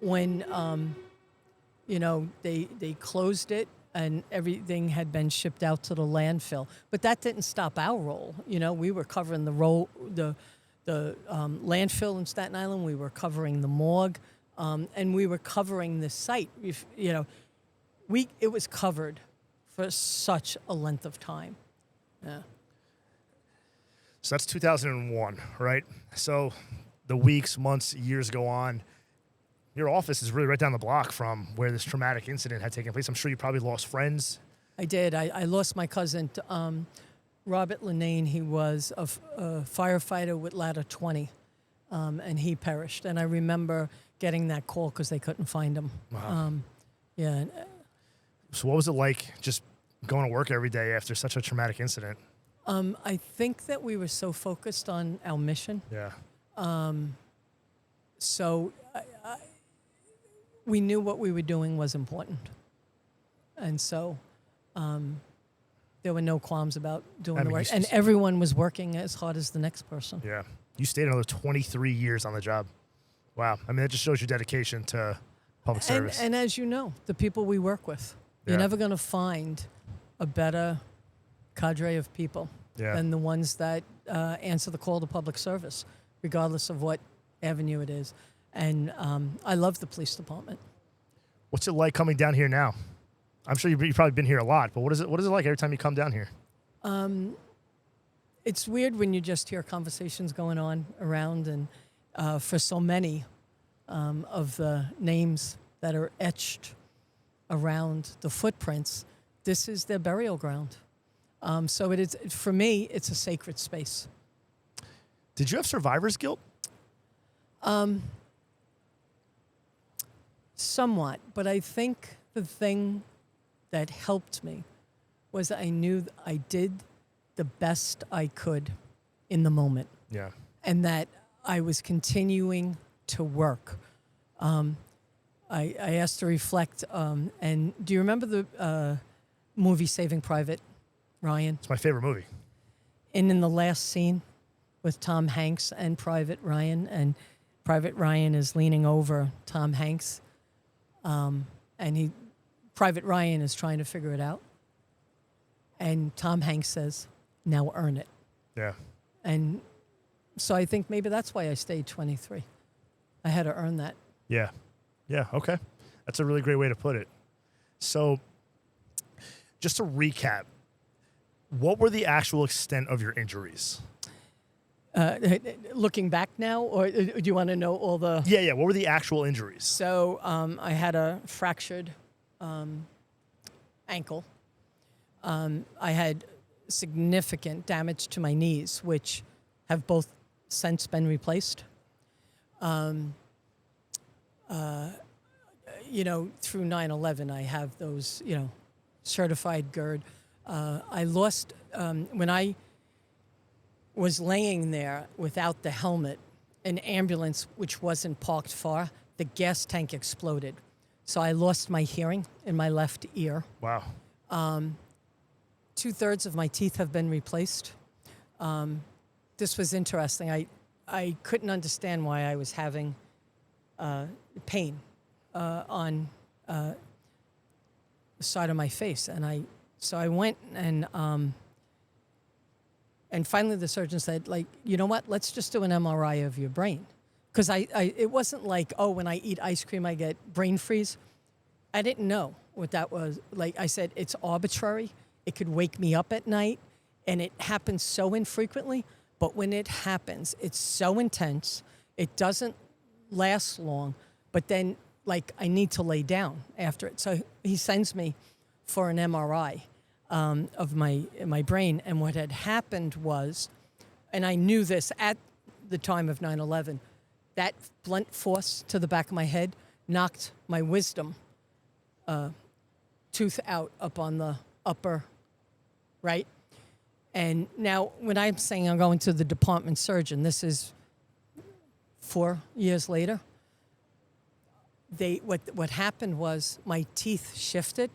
when they closed it. and everything had been shipped out to the landfill. But that didn't stop our role. You know, we were covering the landfill in Staten Island. We were covering the morgue, and we were covering the site. It was covered for such a length of time. Yeah. So that's 2001, right? So the weeks, months, years go on. Your office is really right down the block from where this traumatic incident had taken place. I'm sure you probably lost friends. I did. I lost my cousin, Robert Linane. He was a firefighter with Ladder 20, and he perished. And I remember getting that call because they couldn't find him. Wow. Yeah. So what was it like just going to work every day after such a traumatic incident? I think that we were so focused on our mission. Yeah. So we knew what we were doing was important. And so there were no qualms about doing the work. And everyone was working as hard as the next person. Yeah. You stayed another 23 years on the job. Wow. I mean, that just shows your dedication to public service. And as you know, the people we work with, you're never going to find a better cadre of people than the ones that answer the call to public service, regardless of what avenue it is. And I love the police department. What's it like coming down here now? I'm sure you've probably been here a lot, but what is it like every time you come down here? It's weird when you just hear conversations going on around, and for so many of the names that are etched around the footprints, this is their burial ground. So it is, for me, it's a sacred space. Did you have survivor's guilt? Somewhat, but I think the thing that helped me was I knew I did the best I could in the moment. Yeah. And that I was continuing to work. I asked to reflect, and do you remember the movie Saving Private Ryan? It's my favorite movie. And in the last scene with Tom Hanks and Private Ryan, and Private Ryan is leaning over Tom Hanks, and Private Ryan is trying to figure it out. And Tom Hanks says, "Now earn it." Yeah. And so I think maybe that's why I stayed 23. I had to earn that. Yeah. Yeah, okay. That's a really great way to put it. So just to recap, what were the actual extent of your injuries? Looking back now, or do you want to know all the... Yeah. What were the actual injuries? So I had a fractured ankle. I had significant damage to my knees, which have both since been replaced. Through 9/11, I have those, certified GERD. I lost, when I was laying there without the helmet, an ambulance, which wasn't parked far, the gas tank exploded. So I lost my hearing in my left ear. Wow. 2/3 of my teeth have been replaced. This was interesting. I couldn't understand why I was having pain on the side of my face, and so I went and finally the surgeon said, you know what? Let's just do an MRI of your brain, because it wasn't like, oh, when I eat ice cream I get brain freeze. I didn't know what that was. Like I said, it's arbitrary. It could wake me up at night, and it happens so infrequently. But when it happens, it's so intense. It doesn't last long. But then, I need to lay down after it. So he sends me for an MRI of my brain. And what had happened was, and I knew this at the time of 9/11, that blunt force to the back of my head knocked my wisdom tooth out up on the upper right. And now when I'm saying I'm going to the department surgeon, this is 4 years later, what happened was my teeth shifted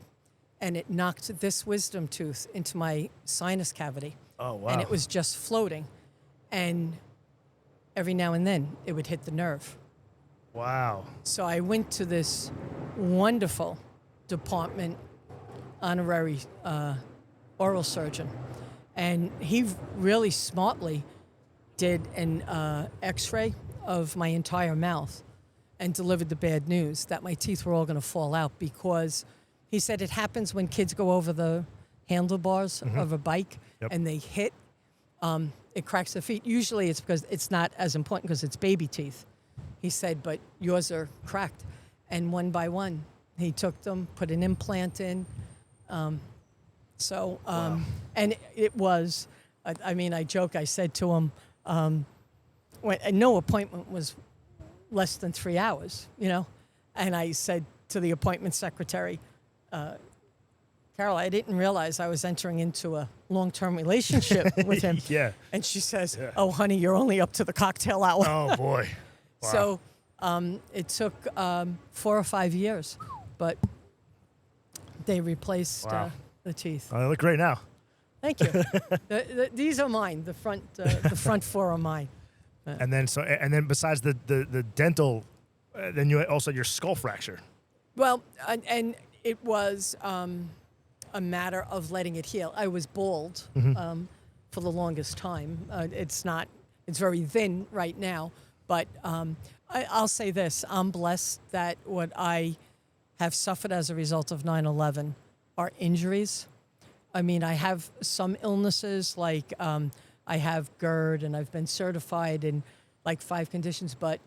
and it knocked this wisdom tooth into my sinus cavity. Oh, wow. And it was just floating. And every now and then it would hit the nerve. Wow. So I went to this wonderful department honorary oral surgeon. And he really smartly did an x-ray of my entire mouth and delivered the bad news that my teeth were all going to fall out, because he said it happens when kids go over the handlebars of a bike and they hit, it cracks their feet. Usually it's because it's not as important because it's baby teeth. He said, but yours are cracked. And one by one, he took them, put an implant in. And it was, I mean, I joke, I said to him, no appointment was less than 3 hours, you know? And I said to the appointment secretary, Carol, I didn't realize I was entering into a long-term relationship with him. Yeah. And she says, oh, honey, you're only up to the cocktail hour. Oh, boy. Wow. So it took 4 or 5 years, but they replaced the teeth. Oh, they look great now. Thank you. These are mine. The front 4 are mine. And then besides the dental, then you also had your skull fracture. Well, and it was a matter of letting it heal. I was bald for the longest time. It's very thin right now, but I'll say this. I'm blessed that what I have suffered as a result of 9/11 are injuries. I mean, I have some illnesses, like I have GERD, and I've been certified in like 5 conditions, but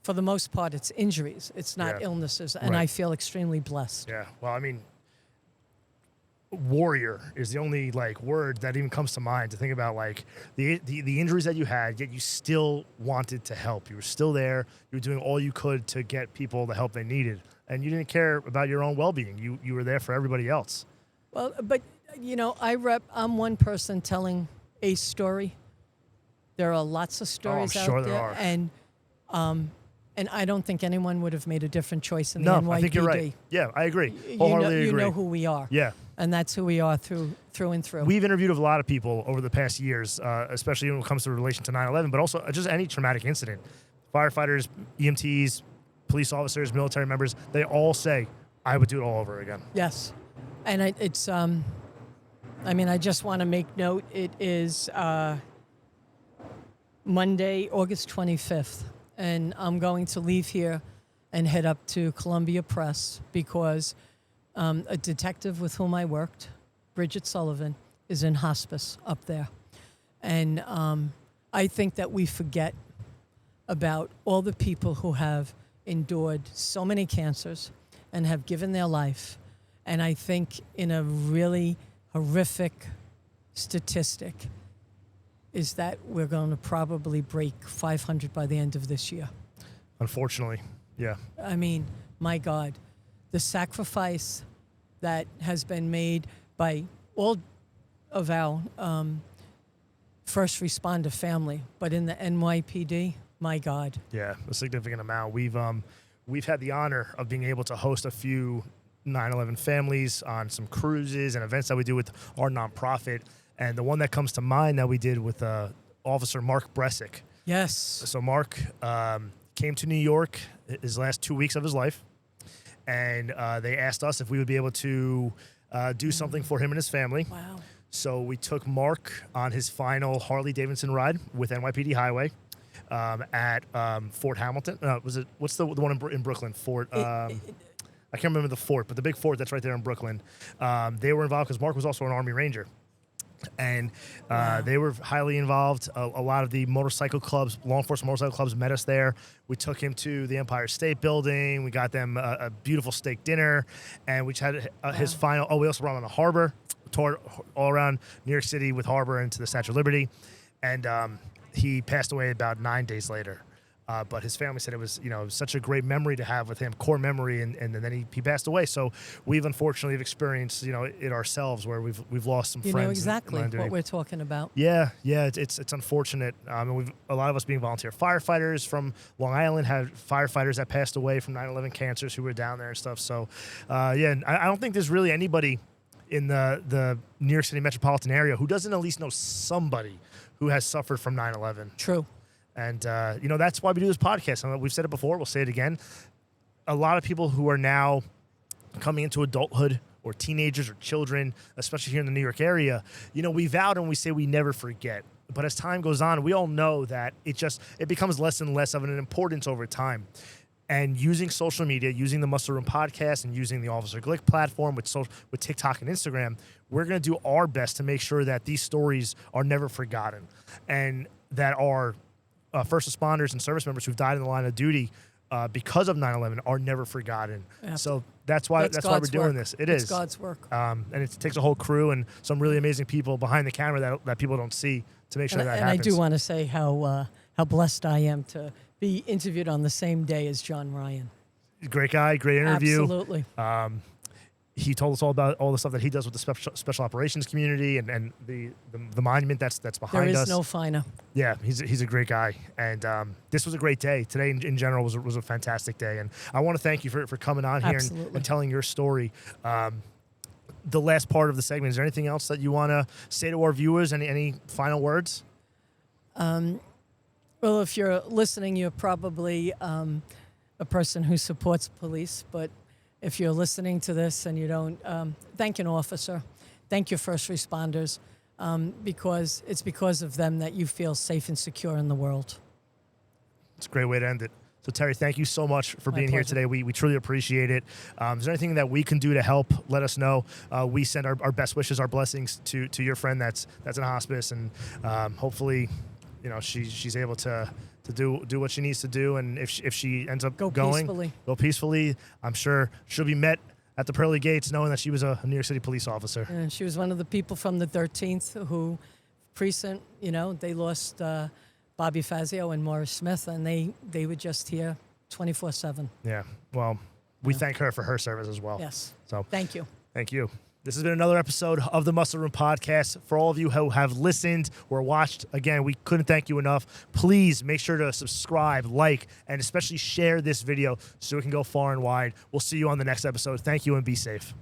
for the most part, it's injuries. It's not illnesses, and I feel extremely blessed. Yeah, well, I mean, warrior is the only like word that even comes to mind to think about, like the injuries that you had, yet you still wanted to help. You were still there. You were doing all you could to get people the help they needed, and you didn't care about your own well-being. You were there for everybody else. Well, but you know, I'm one person telling a story. There are lots of stories out there, are. And I don't think anyone would have made a different choice in the NYPD. No, I think you're right. Yeah, I agree. Wholeheartedly agree. You know who we are. Yeah. And that's who we are through and through. We've interviewed a lot of people over the past years, especially when it comes to relation to 9/11, but also just any traumatic incident. Firefighters, EMTs, police officers, military members, they all say, I would do it all over again. Yes. And it's, I mean, I just want to make note, it is Monday, August 25th. And I'm going to leave here and head up to Columbia Press because a detective with whom I worked, Bridget Sullivan, is in hospice up there. And I think that we forget about all the people who have endured so many cancers and have given their life. And I think in a really horrific statistic is that we're going to probably break 500 by the end of this year. Unfortunately, yeah. I mean, my God, the sacrifice that has been made by all of our first responder family, but in the NYPD, my God. Yeah, a significant amount. We've had the honor of being able to host a few 9/11 families on some cruises and events that we do with our nonprofit. And the one that comes to mind that we did with Officer Mark Bresick. Yes. So Mark came to New York his last 2 weeks of his life, and they asked us if we would be able to do something for him and his family. Wow. So we took Mark on his final Harley-Davidson ride with NYPD Highway at Fort Hamilton. What's the one in Brooklyn? Fort... I can't remember the fort, but the big fort that's right there in Brooklyn. They were involved because Mark was also an Army Ranger. And they were highly involved. A lot of the motorcycle clubs, law enforcement motorcycle clubs met us there. We took him to the Empire State Building. We got them a beautiful steak dinner. And we had his final... Oh, we also brought him on the harbor, toured all around New York City with harbor into the Statue of Liberty. And he passed away about 9 days later. But his family said it was, such a great memory to have with him, core memory, and then he passed away. So we've unfortunately experienced, it ourselves where we've lost some friends. You know exactly what we're talking about. Yeah, it's unfortunate. And a lot of us being volunteer firefighters from Long Island had firefighters that passed away from 9/11 cancers who were down there and stuff. So, I don't think there's really anybody in the New York City metropolitan area who doesn't at least know somebody who has suffered from 9/11. True. And, that's why we do this podcast. We've said it before. We'll say it again. A lot of people who are now coming into adulthood or teenagers or children, especially here in the New York area, we vowed and we say we never forget. But as time goes on, we all know that it becomes less and less of an importance over time. And using social media, using the Muscle Room podcast, and using the Officer Glick platform with TikTok and Instagram, we're going to do our best to make sure that these stories are never forgotten, and that our first responders and service members who've died in the line of duty because of 9/11 are never forgotten. Yeah. So that's why we're doing this. It's God's work. And it takes a whole crew and some really amazing people behind the camera that people don't see to make sure that happens. And I do want to say how blessed I am to be interviewed on the same day as John Ryan. Great guy, great interview. Absolutely. He told us all about all the stuff that he does with the special operations community and the monument that's behind us. There is no finer. Yeah, he's a great guy, and this was a great day. Today in general was a fantastic day, and I want to thank you for coming on here and telling your story. The last part of the segment, is there anything else that you want to say to our viewers? Any final words? Well, if you're listening, you're probably a person who supports police. But if you're listening to this and you don't, thank an officer, thank your first responders, because it's because of them that you feel safe and secure in the world. It's a great way to end it. So, Terri, thank you so much for being here today. We truly appreciate it. Is there anything that we can do to help? Let us know. We send our best wishes, our blessings to your friend that's in hospice, and hopefully, she's able to do what she needs to do. And if she ends up go peacefully, I'm sure she'll be met at the pearly gates knowing that she was a New York City police officer. And she was one of the people from the 13th who precinct, they lost Bobby Fazio and Morris Smith, and they were just here 24/7. Yeah. Well, we thank her for her service as well. Yes. So thank you. Thank you. This has been another episode of the Muscle Room Podcast. For all of you who have listened or watched, again, we couldn't thank you enough. Please make sure to subscribe, like, and especially share this video so it can go far and wide. We'll see you on the next episode. Thank you and be safe.